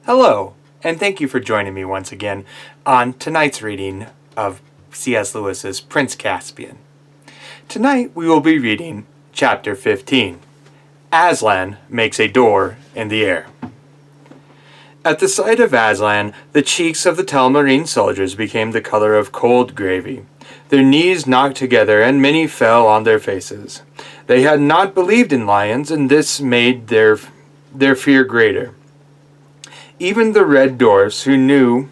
Hello, and thank you for joining me once again on tonight's reading of C.S. Lewis's Prince Caspian. Tonight we will be reading Chapter 15, Aslan Makes a Door in the Air. At the sight of Aslan, the cheeks of the Telmarine soldiers became the color of cold gravy. Their knees knocked together, and many fell on their faces. They had not believed in lions, and this made their fear greater. Even the red dwarfs, who knew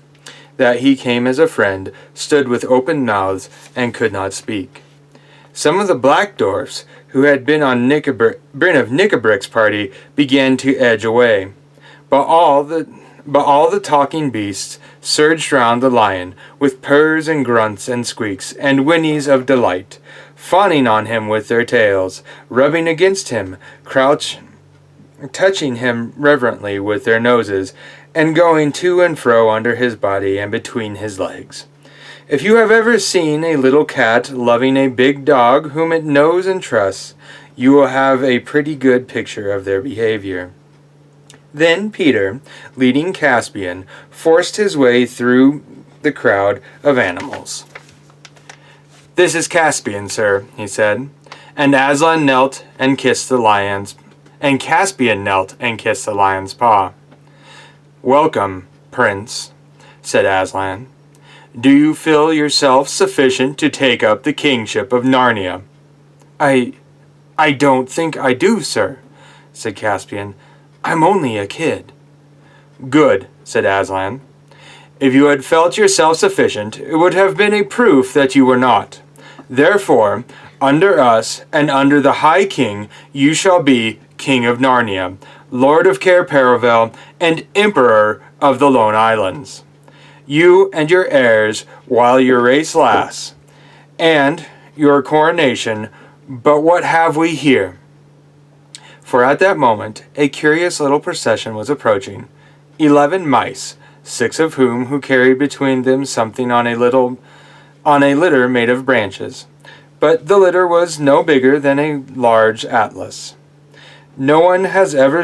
that he came as a friend, stood with open mouths and could not speak. Some of the black dwarfs, who had been on Bryn of Nickabrick's party, began to edge away. But all the talking beasts surged round the lion, with purrs and grunts and squeaks and whinnies of delight, fawning on him with their tails, rubbing against him, touching him reverently with their noses, and going to and fro under his body and between his legs. If you have ever seen a little cat loving a big dog whom it knows and trusts, you will have a pretty good picture of their behavior. Then Peter, leading Caspian, forced his way through the crowd of animals. "This is Caspian, sir," he said, and Aslan knelt and kissed the lion's, and Caspian knelt and kissed the lion's paw. "Welcome, Prince," said Aslan. "Do you feel yourself sufficient to take up the kingship of Narnia?" I don't think I do, sir," said Caspian. "I'm only a kid." "Good," said Aslan. "If you had felt yourself sufficient, it would have been a proof that you were not. Therefore, under us and under the High King, you shall be King of Narnia, Lord of Cair Paravel, and Emperor of the Lone Islands. You and your heirs while your race lasts, and your coronation. But what have we here?" For at that moment a curious little procession was approaching. 11 mice, 6 of whom carried between them something on a litter made of branches. But the litter was no bigger than a large atlas. No one has ever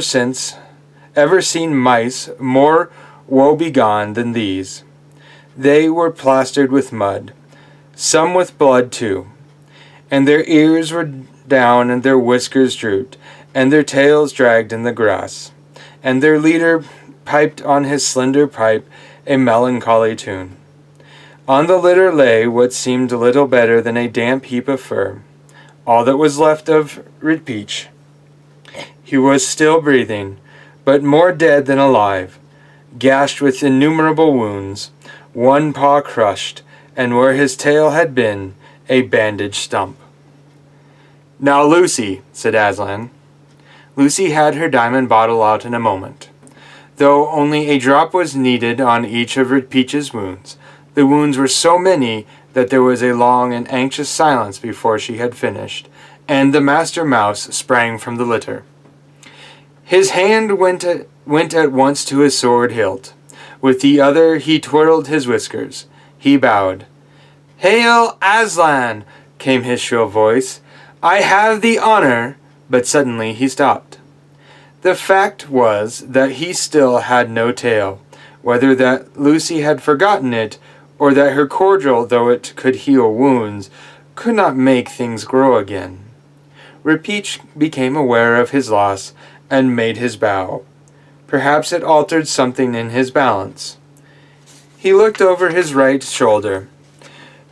seen mice more woebegone than these. They were plastered with mud, some with blood too, and their ears were down and their whiskers drooped, and their tails dragged in the grass, and their leader piped on his slender pipe a melancholy tune. On the litter lay what seemed little better than a damp heap of fur, all that was left of Ridpeach. He was still breathing, but more dead than alive, gashed with innumerable wounds, one paw crushed, and where his tail had been, a bandaged stump. "Now, Lucy," said Aslan. Lucy had her diamond bottle out in a moment. Though only a drop was needed on each of Ridpeach's wounds, the wounds were so many that there was a long and anxious silence before she had finished, and the Master Mouse sprang from the litter. His hand went at once to his sword hilt. With the other he twirled his whiskers. He bowed. "Hail, Aslan!" came his shrill voice. "I have the honor—" But suddenly he stopped. The fact was that he still had no tail, whether that Lucy had forgotten it, or that her cordial, though it could heal wounds, could not make things grow again. Ridpeach became aware of his loss, and made his bow. Perhaps it altered something in his balance. He looked over his right shoulder.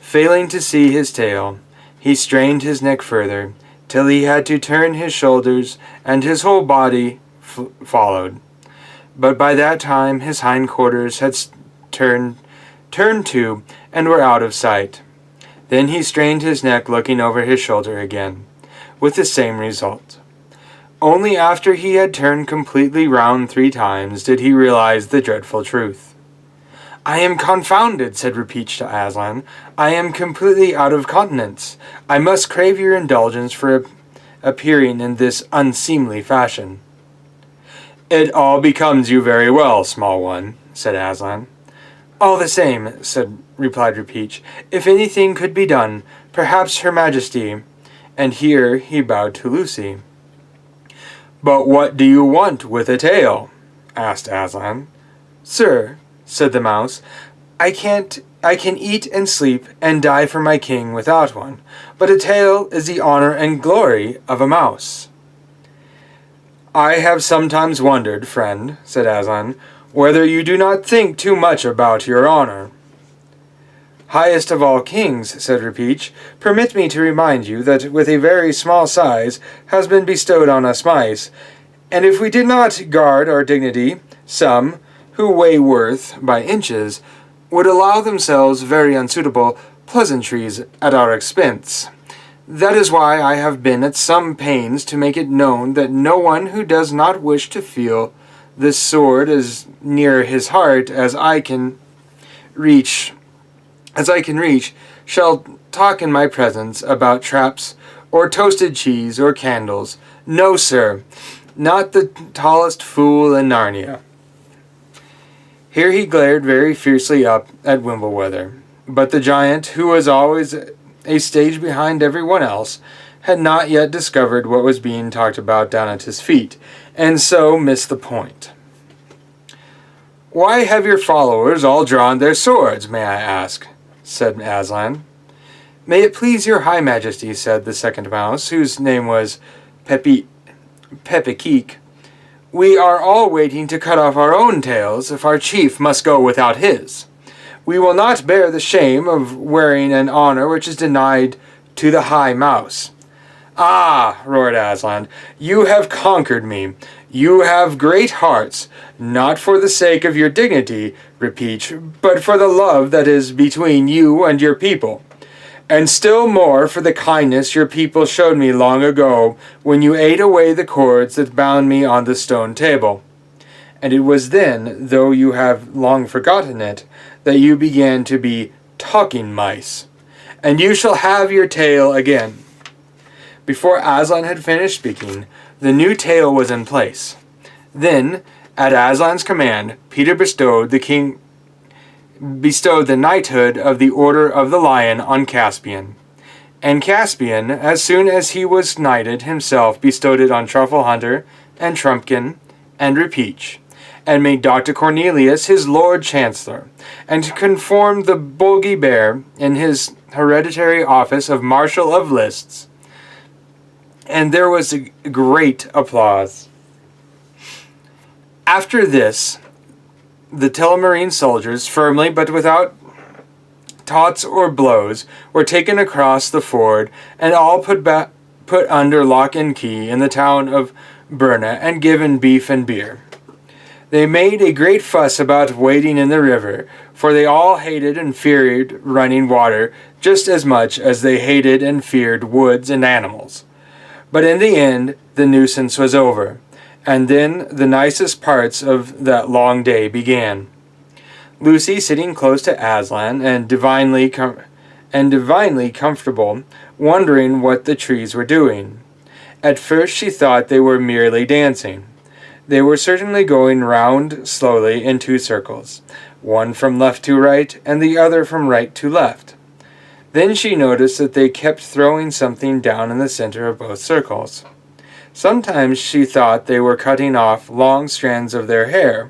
Failing to see his tail, he strained his neck further, till he had to turn his shoulders, and his whole body followed. But by that time his hindquarters had turned to, and were out of sight. Then he strained his neck, looking over his shoulder again, with the same result. Only after he had turned completely round 3 times did he realize the dreadful truth. "I am confounded," said Ridpeach to Aslan. "I am completely out of countenance. I must crave your indulgence for appearing in this unseemly fashion." "It all becomes you very well, small one," said Aslan. "All the same," replied Ridpeach, "if anything could be done, perhaps Her Majesty—" And here he bowed to Lucy. "But what do you want with a tail?" asked Aslan. "Sir," said the mouse, I can eat and sleep and die for my king without one, but a tail is the honor and glory of a mouse." "I have sometimes wondered, friend," said Aslan, "whether you do not think too much about your honor." "Highest of all kings," said Repeach, "permit me to remind you that with a very small size has been bestowed on us mice, and if we did not guard our dignity, some, who weigh worth by inches, would allow themselves very unsuitable pleasantries at our expense. That is why I have been at some pains to make it known that no one who does not wish to feel this sword as near his heart as I can reach, shall talk in my presence about traps, or toasted cheese, or candles. No, sir, not the tallest fool in Narnia." Here he glared very fiercely up at Wimbleweather, but the giant, who was always a stage behind everyone else, had not yet discovered what was being talked about down at his feet, and so missed the point. "Why have your followers all drawn their swords, may I ask?" said Aslan. "May it please your high majesty," said the second mouse, whose name was Pepiqueek, "we are all waiting to cut off our own tails if our chief must go without his. We will not bear the shame of wearing an honor which is denied to the high mouse." "Ah," roared Aslan, "you have conquered me. You have great hearts, not for the sake of your dignity, Repeach, but for the love that is between you and your people. And still more for the kindness your people showed me long ago when you ate away the cords that bound me on the stone table. And it was then, though you have long forgotten it, that you began to be talking mice. And you shall have your tail again." Before Aslan had finished speaking, the new tail was in place. Then, at Aslan's command, Peter bestowed the knighthood of the Order of the Lion on Caspian. And Caspian, as soon as he was knighted himself, bestowed it on Truffle Hunter, and Trumpkin, and Repeach, and made Dr. Cornelius his Lord Chancellor, and confirmed the Bulgy Bear in his hereditary office of Marshal of Lists. And there was a great applause. After this, the Telmarine soldiers, firmly but without taunts or blows, were taken across the ford, and all put under lock and key in the town of Berna, and given beef and beer. They made a great fuss about wading in the river, for they all hated and feared running water just as much as they hated and feared woods and animals. But in the end, the nuisance was over, and then the nicest parts of that long day began. Lucy, sitting close to Aslan, and divinely comfortable, wondering what the trees were doing. At first she thought they were merely dancing. They were certainly going round slowly in 2 circles, one from left to right, and the other from right to left. Then she noticed that they kept throwing something down in the center of both circles. Sometimes she thought they were cutting off long strands of their hair.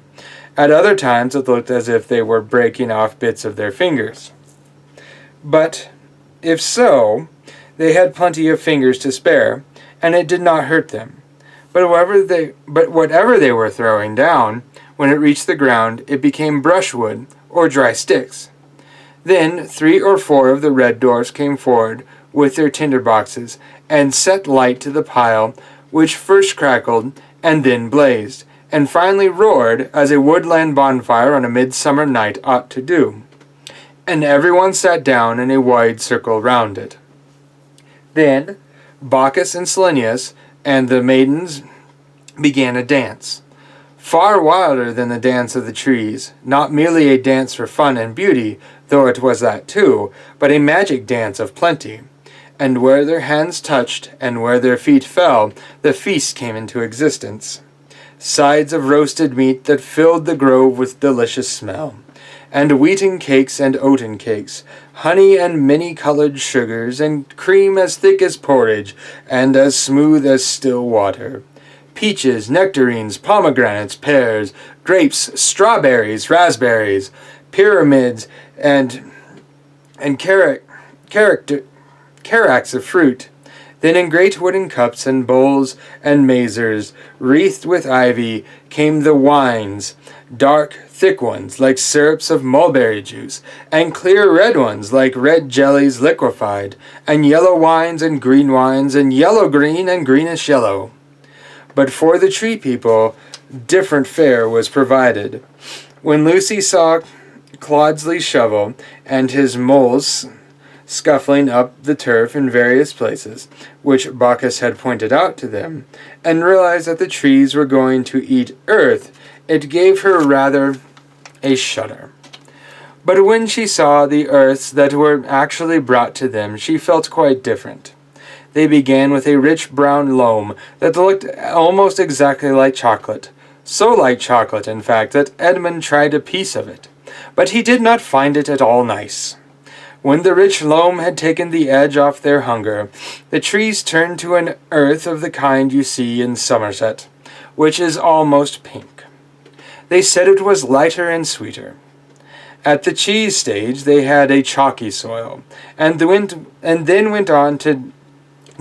At other times it looked as if they were breaking off bits of their fingers. But if so, they had plenty of fingers to spare, and it did not hurt them. But whatever they were throwing down, when it reached the ground, it became brushwood or dry sticks. Then 3 or 4 of the red dwarfs came forward with their tinder boxes, and set light to the pile, which first crackled and then blazed, and finally roared as a woodland bonfire on a midsummer night ought to do. And everyone sat down in a wide circle round it. Then Bacchus and Silenus and the maidens began a dance, far wilder than the dance of the trees, not merely a dance for fun and beauty, though it was that too, but a magic dance of plenty. And where their hands touched, and where their feet fell, the feast came into existence. Sides of roasted meat that filled the grove with delicious smell, and wheaten cakes and oaten cakes, honey and many-colored sugars, and cream as thick as porridge, and as smooth as still water, peaches, nectarines, pomegranates, pears, grapes, strawberries, raspberries, pyramids, and caracts of fruit. Then in great wooden cups and bowls and mazers, wreathed with ivy, came the wines, dark, thick ones, like syrups of mulberry juice, and clear red ones, like red jellies liquefied, and yellow wines and yellow-green and greenish-yellow. But for the tree people, different fare was provided. When Lucy saw Clodsley's shovel and his moles scuffling up the turf in various places, which Bacchus had pointed out to them, and realized that the trees were going to eat earth, it gave her rather a shudder. But when she saw the earths that were actually brought to them, she felt quite different. They began with a rich brown loam that looked almost exactly like chocolate, so like chocolate, in fact, that Edmund tried a piece of it, but he did not find it at all nice. When the rich loam had taken the edge off their hunger, the trees turned to an earth of the kind you see in Somerset, which is almost pink. They said it was lighter and sweeter. At the cheese stage they had a chalky soil, and then went on to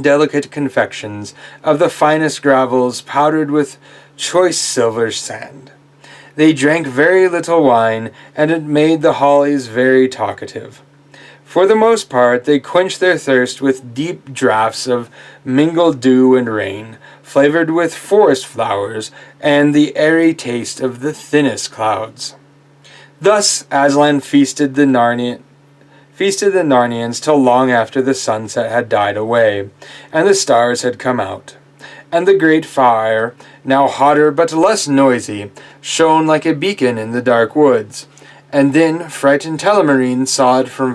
delicate confections of the finest gravels powdered with choice silver sand. They drank very little wine, and it made the hollies very talkative. For the most part, they quenched their thirst with deep draughts of mingled dew and rain, flavored with forest flowers and the airy taste of the thinnest clouds. Thus Aslan feasted the Narnians till long after the sunset had died away, and the stars had come out, and the great fire, now hotter but less noisy, shone like a beacon in the dark woods. And then frightened Telemarin saw it from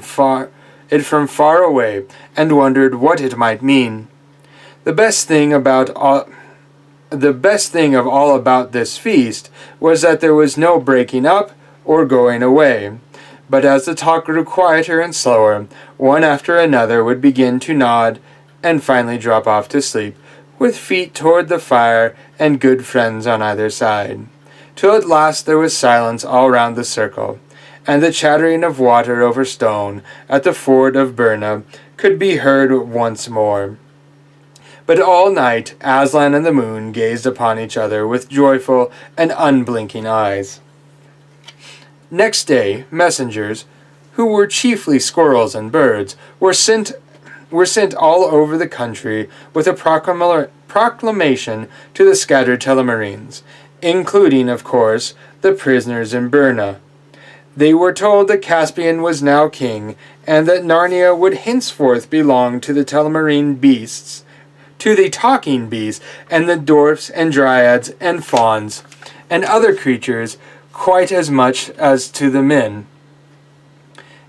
far away, and wondered what it might mean. The best thing of all about this feast was that there was no breaking up or going away. But as the talk grew quieter and slower, one after another would begin to nod, and finally drop off to sleep, with feet toward the fire and good friends on either side, till at last there was silence all round the circle, and the chattering of water over stone at the ford of Berna could be heard once more. But all night Aslan and the moon gazed upon each other with joyful and unblinking eyes. Next day, messengers, who were chiefly squirrels and birds, were sent all over the country with a proclamation to the scattered Telemarines, including, of course, the prisoners in Berna. They were told that Caspian was now king, and that Narnia would henceforth belong to the Telemarine beasts, to the talking beasts, and the dwarfs and dryads and fauns, and other creatures, quite as much as to the men.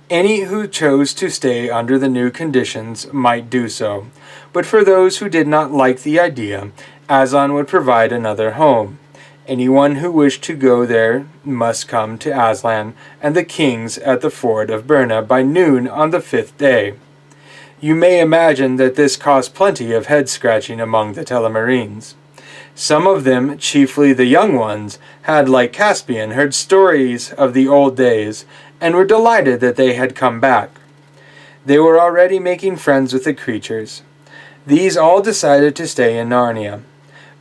Any who chose to stay under the new conditions might do so, but for those who did not like the idea, Aslan would provide another home. Anyone who wished to go there must come to Aslan and the kings at the ford of Berna by noon on the 5th day. You may imagine that this caused plenty of head-scratching among the Telemarines. Some of them, chiefly the young ones, had, like Caspian, heard stories of the old days, and were delighted that they had come back. They were already making friends with the creatures. These all decided to stay in Narnia.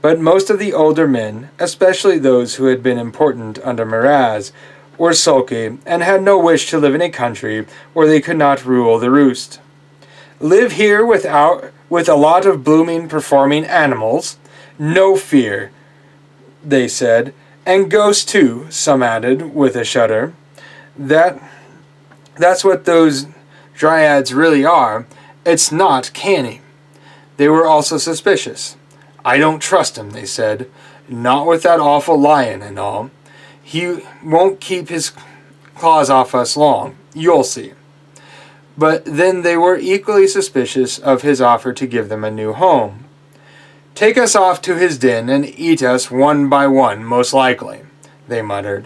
But most of the older men, especially those who had been important under Miraz, were sulky, and had no wish to live in a country where they could not rule the roost. Live here with a lot of blooming, performing animals? No fear, they said, and ghosts too, some added, with a shudder. That's what those dryads really are. It's not canny. They were also suspicious. I don't trust him, they said. Not with that awful lion and all. He won't keep his claws off us long. You'll see. But then they were equally suspicious of his offer to give them a new home. Take us off to his den and eat us one by one, most likely, they muttered.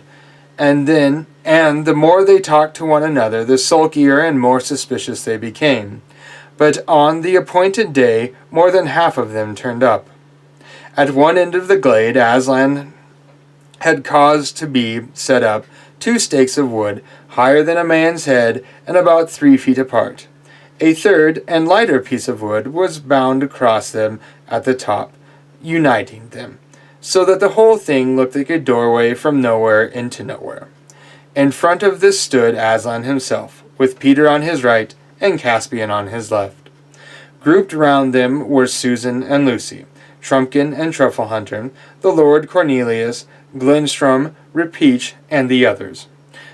And the more they talked to one another, the sulkier and more suspicious they became. But on the appointed day, more than half of them turned up. At one end of the glade Aslan had caused to be set up 2 stakes of wood, higher than a man's head and about 3 feet apart. A third and lighter piece of wood was bound across them at the top, uniting them, so that the whole thing looked like a doorway from nowhere into nowhere. In front of this stood Aslan himself, with Peter on his right and Caspian on his left. Grouped round them were Susan and Lucy, Trumpkin and Trufflehunter, the Lord Cornelius, Glenstrom, Repeach, and the others.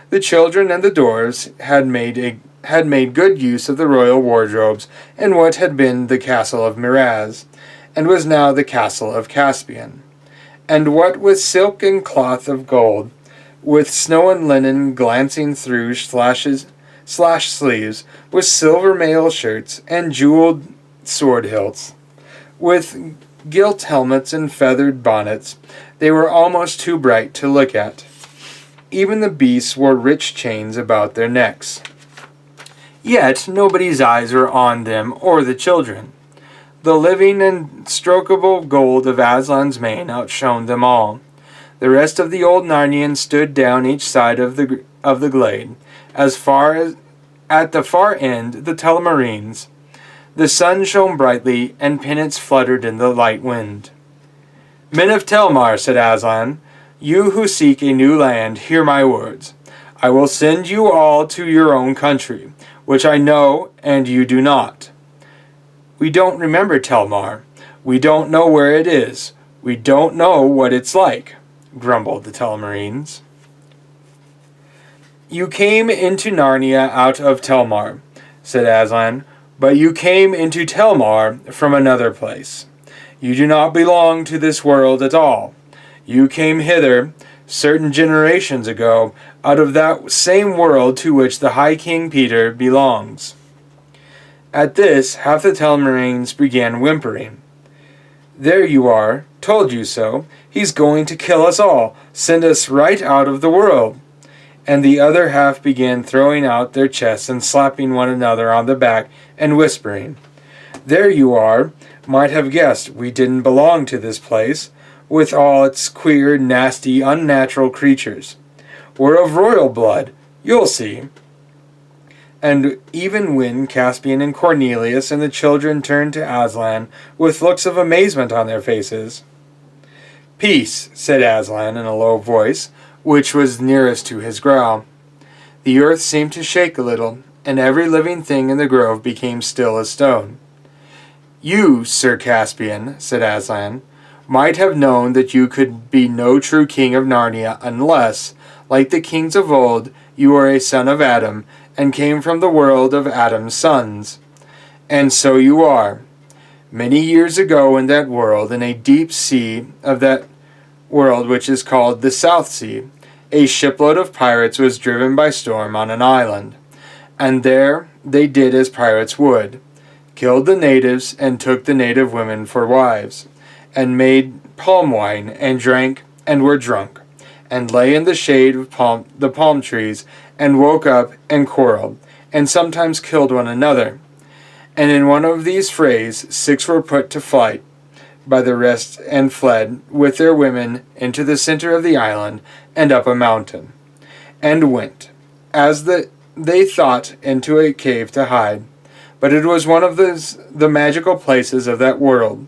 The children and the dwarfs had made good use of the royal wardrobes in what had been the castle of Miraz, and was now the castle of Caspian. And what with silk and cloth of gold, with snow and linen glancing through slashed sleeves, with silver mail shirts and jeweled sword hilts, with gilt helmets and feathered bonnets, they were almost too bright to look at. Even the beasts wore rich chains about their necks. Yet nobody's eyes were on them or the children. The living and strokable gold of Aslan's mane outshone them all. The rest of the old Narnians stood down each side of the glade, as far as at the far end the Telmarines. The sun shone brightly, and pennants fluttered in the light wind. "Men of Telmar," said Aslan, "you who seek a new land, hear my words. I will send you all to your own country, which I know and you do not." "We don't remember Telmar. We don't know where it is. We don't know what it's like," grumbled the Telmarines. "You came into Narnia out of Telmar," said Aslan, "but you came into Telmar from another place. You do not belong to this world at all. You came hither, certain generations ago, out of that same world to which the High King Peter belongs." At this, half the Telmarines began whimpering. "There you are, told you so. He's going to kill us all, send us right out of the world." And the other half began throwing out their chests and slapping one another on the back and whispering, "There you are, might have guessed we didn't belong to this place, with all its queer, nasty, unnatural creatures. We're of royal blood, you'll see." And even when Caspian and Cornelius and the children turned to Aslan with looks of amazement on their faces. "Peace," said Aslan in a low voice, which was nearest to his growl. The earth seemed to shake a little, and every living thing in the grove became still as stone. "You, Sir Caspian," said Aslan, "might have known that you could be no true king of Narnia unless, like the kings of old, you are a son of Adam, and came from the world of Adam's sons. And so you are. Many years ago in that world, in a deep sea of that world which is called the South Sea, a shipload of pirates was driven by storm on an island, and there they did as pirates would, killed the natives and took the native women for wives, and made palm wine and drank and were drunk, and lay in the shade of the palm trees, and woke up and quarreled, and sometimes killed one another. And in one of these frays 6 were put to flight by the rest and fled with their women into the center of the island and up a mountain, and went, as they thought, into a cave to hide. But it was one of the magical places of that world,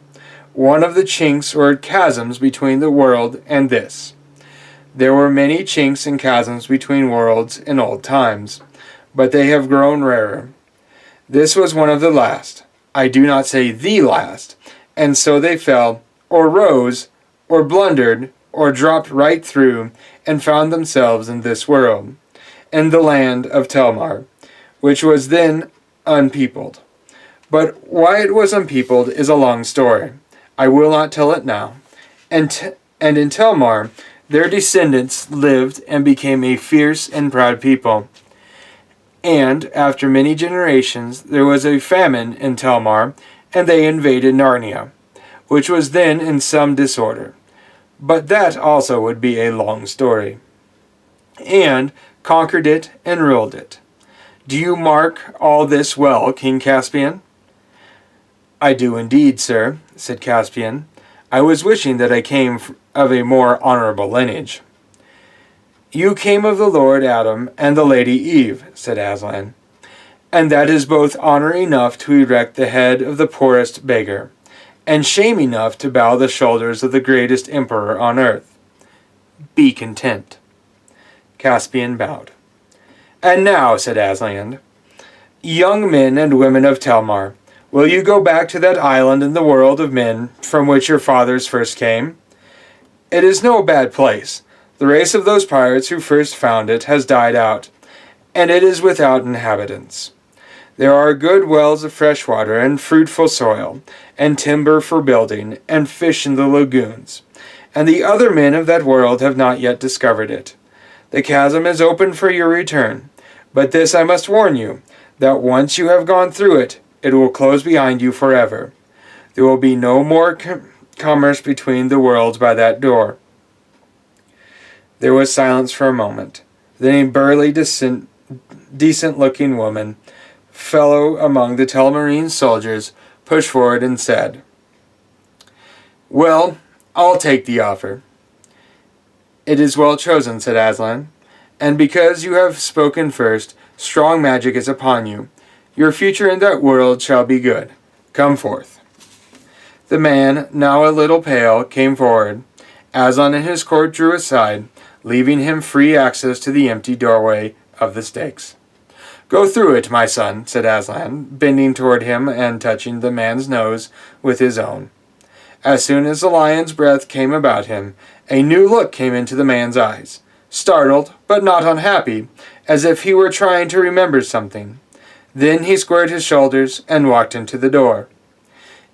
one of the chinks or chasms between the world and this. There were many chinks and chasms between worlds in old times, but they have grown rarer. This was one of the last, I do not say the last, and so they fell, or rose, or blundered, or dropped right through, and found themselves in this world, in the land of Telmar, which was then unpeopled. But why it was unpeopled is a long story. I will not tell it now. And in Telmar, their descendants lived and became a fierce and proud people. And after many generations, there was a famine in Telmar, and they invaded Narnia, which was then in some disorder. But that also would be a long story. And conquered it and ruled it. Do you mark all this well, King Caspian? I do indeed, sir, said Caspian. I was wishing that I came of a more honorable lineage." "You came of the Lord Adam and the Lady Eve," said Aslan, "and that is both honor enough to erect the head of the poorest beggar, and shame enough to bow the shoulders of the greatest emperor on earth. Be content." Caspian bowed. "And now," said Aslan, "young men and women of Telmar, will you go back to that island in the world of men from which your fathers first came? It is no bad place. The race of those pirates who first found it has died out, and it is without inhabitants. There are good wells of fresh water, and fruitful soil, and timber for building, and fish in the lagoons. And the other men of that world have not yet discovered it. The chasm is open for your return, but this I must warn you, that once you have gone through it, it will close behind you forever. There will be no more commerce between the worlds by that door." There was silence for a moment. Then a burly, decent-looking woman, fellow among the Telmarine soldiers, pushed forward and said, "Well, I'll take the offer." "It is well chosen," said Aslan, "and because you have spoken first, strong magic is upon you. Your future in that world shall be good. Come forth." The man, now a little pale, came forward. Aslan and his court drew aside, leaving him free access to the empty doorway of the stakes. "Go through it, my son," said Aslan, bending toward him and touching the man's nose with his own. As soon as the lion's breath came about him, a new look came into the man's eyes, startled but not unhappy, as if he were trying to remember something. Then he squared his shoulders and walked into the door.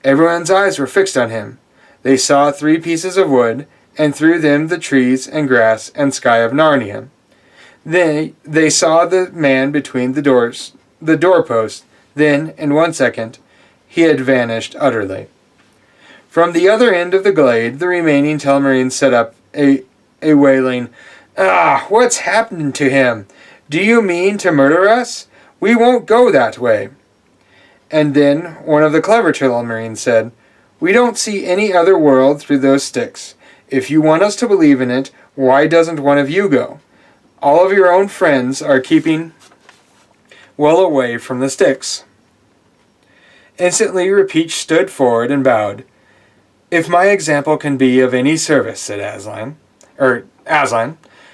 Everyone's eyes were fixed on him. They saw 3 pieces of wood, and through them the trees and grass and sky of Narnia. They saw the man between the doorposts. Then, in 1 second, he had vanished utterly. From the other end of the glade, the remaining Telmarines set up a wailing, "Ah, what's happened to him? Do you mean to murder us? We won't go that way." And then one of the clever Telmarines said, "We don't see any other world through those sticks. If you want us to believe in it, why doesn't one of you go? All of your own friends are keeping well away from the sticks." Instantly Repeach stood forward and bowed. "If my example can be of any service," said Aslan,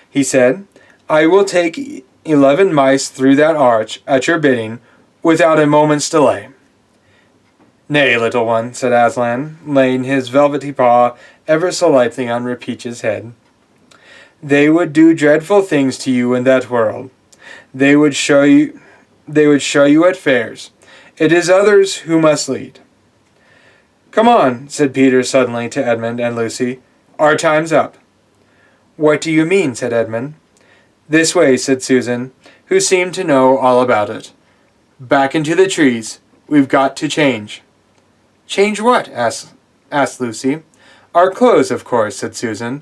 he said, "I will take 11 mice through that arch at your bidding, without a moment's delay." "Nay, little one," said Aslan, laying his velvety paw ever so lightly on Repeach's head. "They would do dreadful things to you in that world. They would show you at fairs. It is others who must lead." "Come on," said Peter suddenly to Edmund and Lucy. "Our time's up." "What do you mean?" said Edmund. "This way," said Susan, who seemed to know all about it. "Back into the trees. We've got to change." "Change what?" asked Lucy. "Our clothes, of course," said Susan.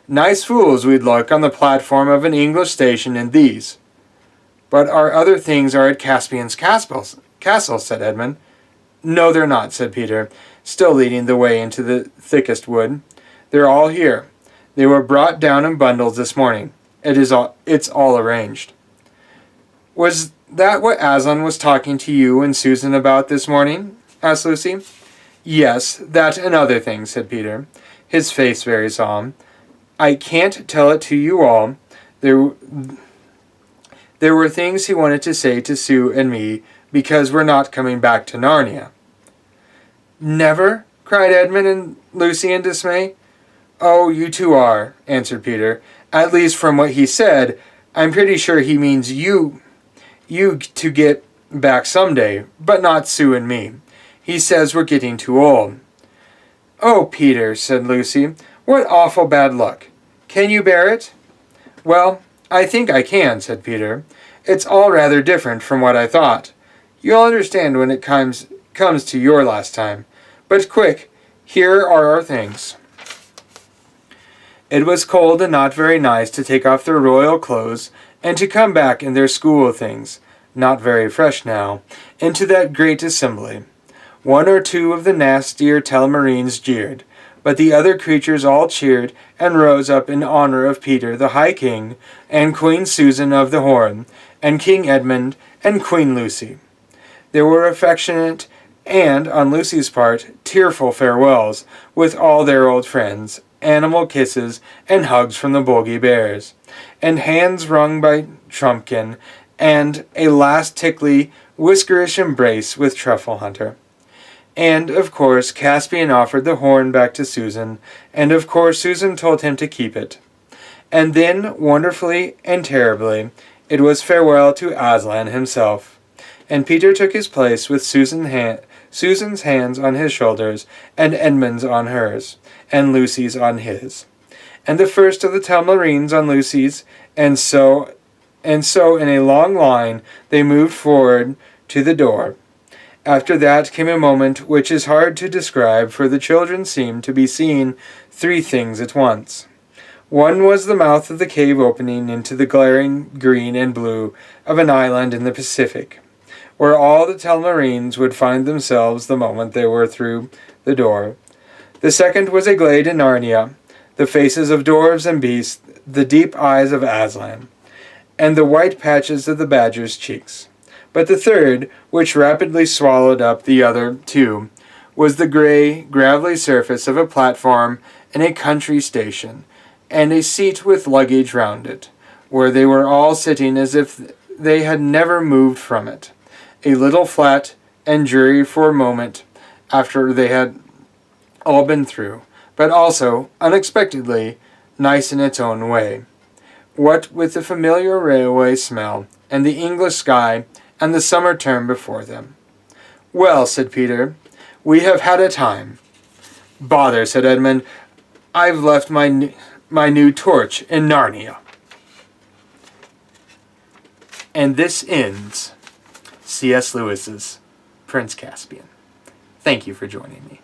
"Nice fools we'd look on the platform of an English station in these." "But our other things are at Caspian's castle," said Edmund. "No, they're not," said Peter, still leading the way into the thickest wood. "They're all here. They were brought down in bundles this morning. It's all arranged." "Was that what Aslan was talking to you and Susan about this morning?" asked Lucy. "Yes, that and other things," said Peter, his face very solemn. "I can't tell it to you all. There were things he wanted to say to Sue and me, because we're not coming back to Narnia." "Never?" cried Edmund and Lucy in dismay. "Oh, you two are," answered Peter. "At least from what he said, I'm pretty sure he means you to get back someday, but not Sue and me. He says we're getting too old." "Oh, Peter," said Lucy, "what awful bad luck. Can you bear it?" "Well, I think I can," said Peter. "It's all rather different from what I thought. You'll understand when it comes to your last time. But quick, here are our things." It was cold and not very nice to take off their royal clothes and to come back in their school things, not very fresh now, into that great assembly. One or two of the nastier Telmarines jeered, But the other creatures all cheered and rose up in honor of Peter the High King, and Queen Susan of the Horn, and King Edmund, and Queen Lucy. There were affectionate and, on Lucy's part, tearful farewells with all their old friends, animal kisses and hugs from the Bulgy Bears, and hands wrung by Trumpkin, and a last tickly, whiskerish embrace with Truffle Hunter. And, of course, Caspian offered the horn back to Susan, and of course Susan told him to keep it. And then, wonderfully and terribly, it was farewell to Aslan himself, and Peter took his place with Susan's hands on his shoulders, and Edmund's on hers, and Lucy's on his, and the first of the Telmarines on Lucy's, and so in a long line they moved forward to the door. After that came a moment which is hard to describe, for the children seemed to be seeing three things at once. One was the mouth of the cave opening into the glaring green and blue of an island in the Pacific, where all the Telmarines would find themselves the moment they were through the door. The second was a glade in Narnia, the faces of dwarves and beasts, the deep eyes of Aslan, and the white patches of the badger's cheeks. But the third, which rapidly swallowed up the other two, was the gray, gravelly surface of a platform in a country station, and a seat with luggage round it, where they were all sitting as if they had never moved from it, a little flat and dreary for a moment after they had all been through, but also, unexpectedly, nice in its own way. What with the familiar railway smell, and the English sky, and the summer term before them. "Well," said Peter, "we have had a time." "Bother," said Edmund, "I've left my new torch in Narnia." And this ends C.S. Lewis's Prince Caspian. Thank you for joining me.